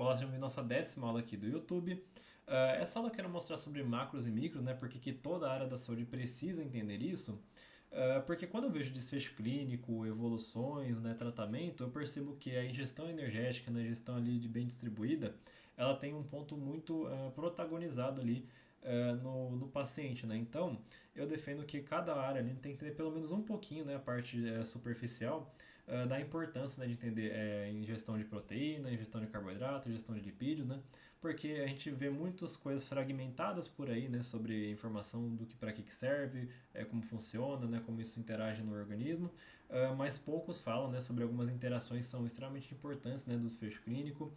Olá, sejam bem-vindos à nossa 10ª aula aqui do YouTube. Essa aula eu quero mostrar sobre macros e micros, né? Porque que toda a área da saúde precisa entender isso. Porque quando eu vejo desfecho clínico, evoluções, né, tratamento, eu percebo que a ingestão energética, né, a ingestão ali de bem distribuída, ela tem um ponto muito protagonizado ali no paciente, né? Então, eu defendo que cada área ali tem que entender pelo menos um pouquinho, né, a parte superficial, da importância, né, de entender ingestão de proteína, ingestão de carboidrato, ingestão de lipídios, né? Porque a gente vê muitas coisas fragmentadas por aí, né, sobre informação do que para que serve, como funciona, né, como isso interage no organismo, mas poucos falam, né, sobre algumas interações que são extremamente importantes, né, do desfecho clínico,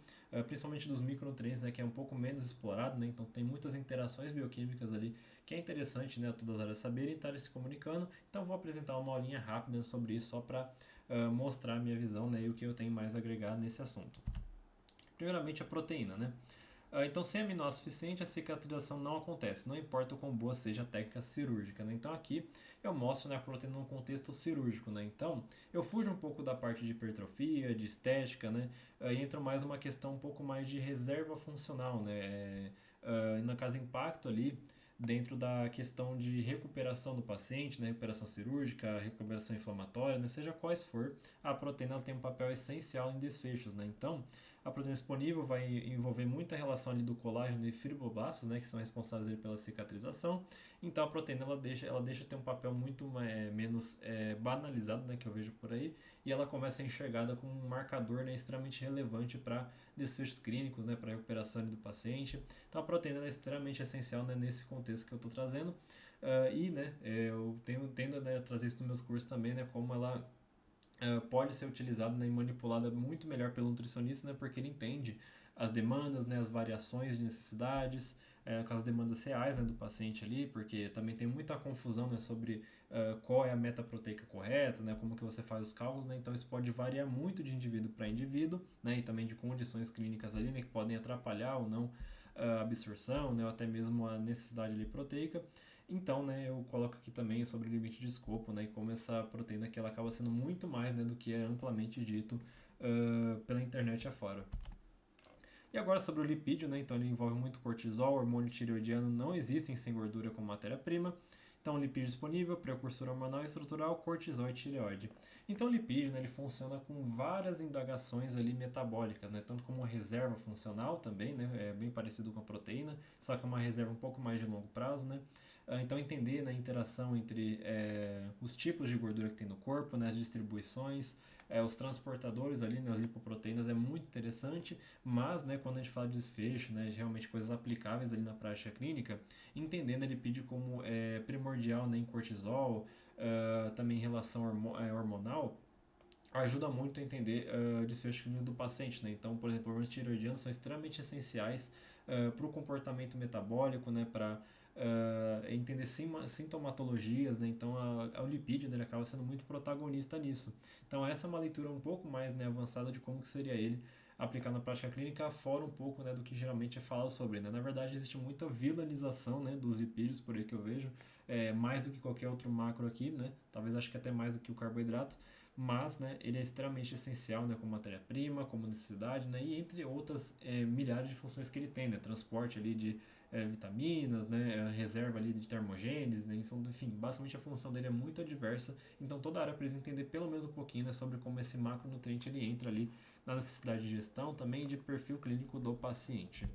principalmente dos micronutrientes, né, que é um pouco menos explorado, né, então tem muitas interações bioquímicas ali que é interessante, né, todas as áreas saberem e estarem se comunicando. Então vou apresentar uma aulinha rápida sobre isso só para mostrar a minha visão, né, e o que eu tenho mais a agregar nesse assunto. Primeiramente a proteína, né? Então, sem aminoácido suficiente, a cicatrização não acontece, não importa o quão boa seja a técnica cirúrgica. Né? Então, aqui eu mostro, né, a proteína no contexto cirúrgico. Né? Então, eu fujo um pouco da parte de hipertrofia, de estética, né? E entro mais uma questão um pouco mais de reserva funcional. Né? Na casa impacto ali, dentro da questão de recuperação do paciente, né? Recuperação cirúrgica, recuperação inflamatória, né? Seja quais for, a proteína ela tem um papel essencial em desfechos. Né? Então, a proteína disponível vai envolver muita relação ali do colágeno e fibroblastos, né, que são responsáveis ali pela cicatrização. Então a proteína ela deixa de ter um papel muito menos banalizado, né, que eu vejo por aí, e ela começa a ser enxergada como um marcador, né, extremamente relevante para desfechos clínicos, né, para a recuperação ali do paciente. Então a proteína é extremamente essencial, né, nesse contexto que eu estou trazendo. E né, eu tendo, né, a trazer isso nos meus cursos também, né, como ela pode ser utilizada, né, e manipulada muito melhor pelo nutricionista, né, porque ele entende as demandas, né, as variações de necessidades, com as demandas reais, né, do paciente ali, porque também tem muita confusão, né, sobre qual é a meta proteica correta, né, como que você faz os cálculos, né, então isso pode variar muito de indivíduo para indivíduo, né, e também de condições clínicas ali, né, que podem atrapalhar ou não a absorção, né, ou até mesmo a necessidade ali proteica. Então, né, eu coloco aqui também sobre o limite de escopo, né, e como essa proteína aqui ela acaba sendo muito mais, né, do que é amplamente dito pela internet afora. E agora sobre o lipídio, né, então ele envolve muito cortisol, hormônio tireoidiano não existem sem gordura como matéria-prima. Então, lipídio disponível, precursor hormonal e estrutural, cortisol e tireoide. Então, o lipídio, né, ele funciona com várias indagações ali metabólicas, né, tanto como uma reserva funcional também, né, é bem parecido com a proteína, só que é uma reserva um pouco mais de longo prazo, né. Então, entender, né, a interação entre os tipos de gordura que tem no corpo, né, as distribuições, os transportadores ali, né, as lipoproteínas, é muito interessante, mas, né, quando a gente fala de desfecho, né, de realmente coisas aplicáveis ali na prática clínica, entendendo a lipídio como primordial, né, em cortisol, também em relação hormonal, ajuda muito a entender o desfecho clínico do paciente. Né? Então, por exemplo, hormônios tireoidianos são extremamente essenciais para o comportamento metabólico, né? Para entender sintomatologias. Né? Então, o lipídio, né, ele acaba sendo muito protagonista nisso. Então, essa é uma leitura um pouco mais, né, avançada de como que seria ele aplicado na prática clínica, fora um pouco, né, do que geralmente é falado sobre. Né? Na verdade, existe muita vilanização, né, dos lipídios, por aí que eu vejo, mais do que qualquer outro macro aqui, né? Talvez acho que até mais do que o carboidrato, mas, né, ele é extremamente essencial, né, como matéria-prima, como necessidade, né, e entre outras milhares de funções que ele tem, né, transporte ali de vitaminas, né, reserva ali de termogênese, né, enfim, basicamente a função dele é muito adversa, então toda área precisa entender pelo menos um pouquinho, né, sobre como esse macronutriente ele entra ali na necessidade de gestão, também de perfil clínico do paciente.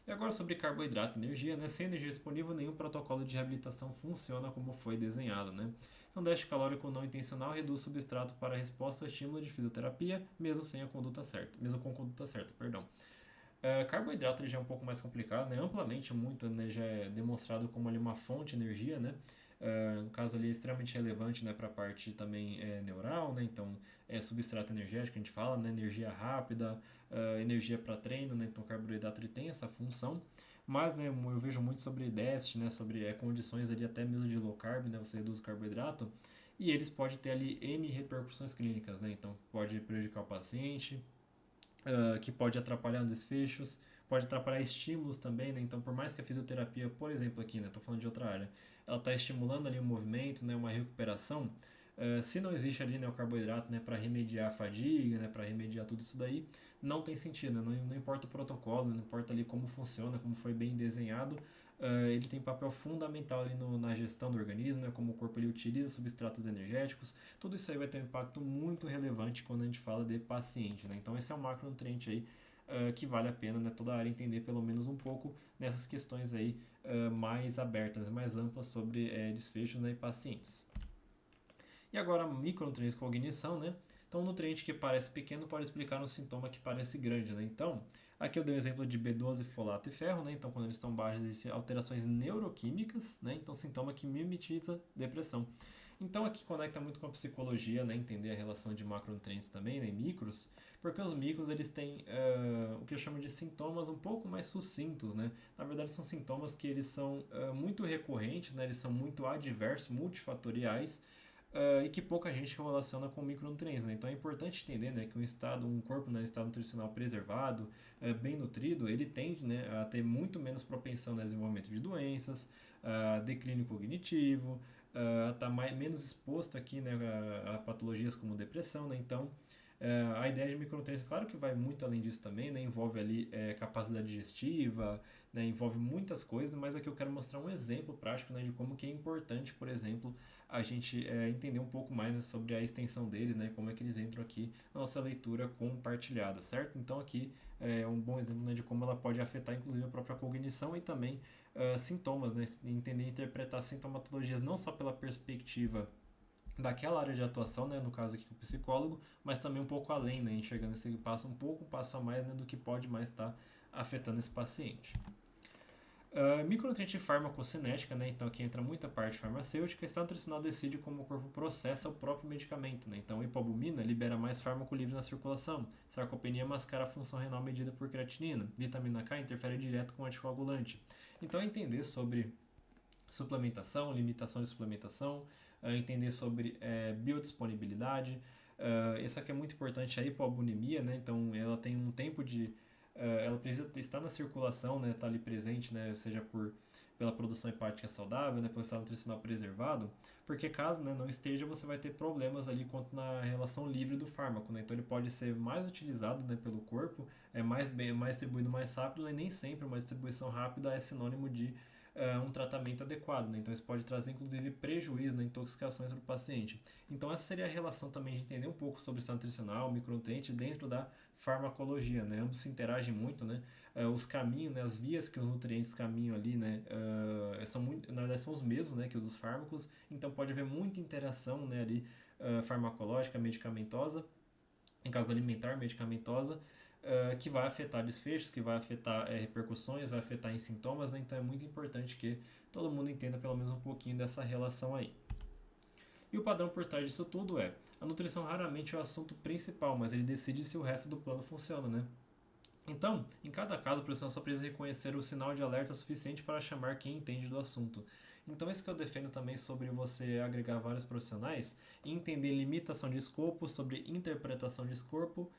E agora sobre carboidrato e energia, né? Sem energia disponível, nenhum protocolo de reabilitação funciona como foi desenhado, né? Então, déficit calórico não intencional reduz o substrato para a resposta ao estímulo de fisioterapia, mesmo sem a conduta certa, mesmo com conduta certa, perdão. Carboidrato ele já é um pouco mais complicado, né? Amplamente muito, né, já é demonstrado como ali uma fonte de energia, né? No caso ali é extremamente relevante, né, para a parte também neural, né? Então é substrato energético, a gente fala, né? Energia rápida, energia para treino, né? Então o carboidrato ele tem essa função, mas, né, eu vejo muito sobre déficit, né, sobre condições ali até mesmo de low carb, né? Você reduz o carboidrato e eles podem ter ali N repercussões clínicas, né? Então pode prejudicar o paciente, que pode atrapalhar desfechos, pode atrapalhar estímulos também, né? Então, por mais que a fisioterapia, por exemplo, aqui, né, estou falando de outra área, ela está estimulando ali o movimento, né, uma recuperação, Se não existe ali, né, o carboidrato, né, para remediar a fadiga, né, para remediar tudo isso daí, não tem sentido, né? Não importa o protocolo, não importa ali como funciona, como foi bem desenhado, ele tem papel fundamental ali na gestão do organismo, né, como o corpo ele utiliza substratos energéticos, tudo isso aí vai ter um impacto muito relevante quando a gente fala de paciente, né? Então esse é um macronutriente aí que vale a pena, né, toda a área entender pelo menos um pouco nessas questões aí mais abertas, mais amplas sobre desfechos, né, e pacientes. E agora, micronutrientes com cognição, né? Então, um nutriente que parece pequeno pode explicar um sintoma que parece grande, né? Então, aqui eu dei um exemplo de B12, folato e ferro, né? Então, quando eles estão baixos, existem alterações neuroquímicas, né? Então, sintoma que mimetiza depressão. Então, aqui conecta muito com a psicologia, né? Entender a relação de macronutrientes também, né? E micros, porque os micros, eles têm o que eu chamo de sintomas um pouco mais sucintos, né? Na verdade, são sintomas que eles são muito recorrentes, né? Eles são muito adversos, multifatoriais, e que pouca gente relaciona com micronutrientes, né? Então é importante entender, né, que um corpo, né, estado nutricional preservado, bem nutrido, ele tende, né, a ter muito menos propensão no desenvolvimento de doenças, declínio cognitivo, a estar menos exposto aqui, né, a patologias como depressão, né? Então a ideia de micronutrientes, claro que vai muito além disso também, né? Envolve ali capacidade digestiva, né? Envolve muitas coisas, mas aqui eu quero mostrar um exemplo prático, né, de como que é importante, por exemplo, a gente entender um pouco mais, né, sobre a extensão deles, né, como é que eles entram aqui na nossa leitura compartilhada, certo? Então aqui é um bom exemplo, né, de como ela pode afetar inclusive a própria cognição e também sintomas, né, entender e interpretar sintomatologias não só pela perspectiva daquela área de atuação, né, no caso aqui com o psicólogo, mas também um pouco além, né, enxergando esse passo um passo a mais, né, do que pode mais estar afetando esse paciente. Micronutriente farmacocinética, né? Então aqui entra muita parte farmacêutica. Estado nutricional decide como o corpo processa o próprio medicamento, né? Então hipobumina libera mais fármaco livre na circulação. Sarcopenia mascara a função renal medida por creatinina. Vitamina K interfere direto com o anticoagulante. Então entender sobre suplementação, limitação de suplementação, entender sobre biodisponibilidade. Isso aqui é muito importante, a hipobulimia, né? Então ela tem um tempo de ela precisa estar na circulação, né, estar ali presente, né, seja pela produção hepática saudável, né, pelo estado nutricional preservado, porque caso, né, não esteja, você vai ter problemas ali quanto na relação livre do fármaco, né, então ele pode ser mais utilizado, né, pelo corpo, mais distribuído mais rápido, e nem sempre uma distribuição rápida é sinônimo de um tratamento adequado, né? Então isso pode trazer inclusive prejuízo, né, intoxicações para o paciente. Então essa seria a relação também de entender um pouco sobre o estado nutricional, micronutriente dentro da farmacologia, né? Ambos se interagem muito, né? Os caminhos, né? As vias que os nutrientes caminham ali, né? São muito, na verdade são os mesmos, né? Que os dos fármacos. Então pode haver muita interação, né? Ali farmacológica, medicamentosa, em caso alimentar, medicamentosa, que vai afetar desfechos, que vai afetar repercussões, vai afetar em sintomas, né? Então é muito importante que todo mundo entenda pelo menos um pouquinho dessa relação aí. E o padrão por trás disso tudo é: a nutrição raramente é o assunto principal, mas ele decide se o resto do plano funciona, né? Então, em cada caso, o profissional só precisa reconhecer o sinal de alerta suficiente para chamar quem entende do assunto. Então, isso que eu defendo também sobre você agregar vários profissionais e entender limitação de escopo, sobre interpretação de escopo,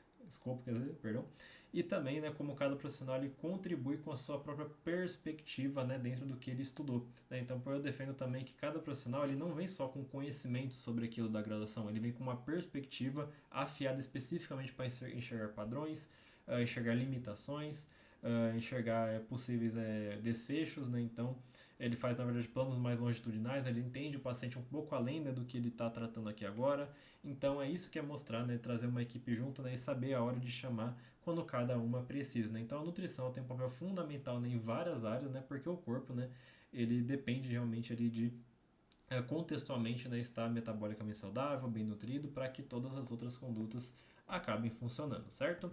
quer dizer, perdão, e também, né, como cada profissional ele contribui com a sua própria perspectiva, né, dentro do que ele estudou, né? Então, eu defendo também que cada profissional ele não vem só com conhecimento sobre aquilo da graduação, ele vem com uma perspectiva afiada especificamente para enxergar padrões, enxergar limitações, enxergar possíveis desfechos, né? Então ele faz na verdade planos mais longitudinais, ele entende o paciente um pouco além, né, do que ele está tratando aqui agora. Então é isso que é mostrar, né, trazer uma equipe junto, né, e saber a hora de chamar quando cada uma precisa, né? Então a nutrição tem um papel fundamental, né, em várias áreas, né, porque o corpo, né, ele depende realmente ali de contextualmente, né, estar metabolicamente saudável, bem nutrido, para que todas as outras condutas acabem funcionando, certo?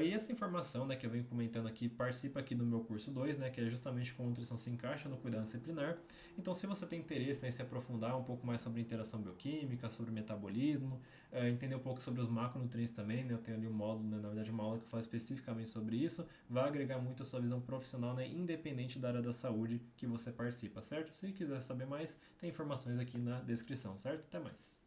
E essa informação, né, que eu venho comentando aqui participa aqui do meu curso 2, né, que é justamente como a nutrição se encaixa no cuidado disciplinar. Então, se você tem interesse, né, em se aprofundar um pouco mais sobre interação bioquímica, sobre metabolismo, entender um pouco sobre os macronutrientes também, né, eu tenho ali um módulo, né, na verdade uma aula que fala especificamente sobre isso, vai agregar muito a sua visão profissional, né, independente da área da saúde que você participa, certo? Se quiser saber mais, tem informações aqui na descrição, certo? Até mais!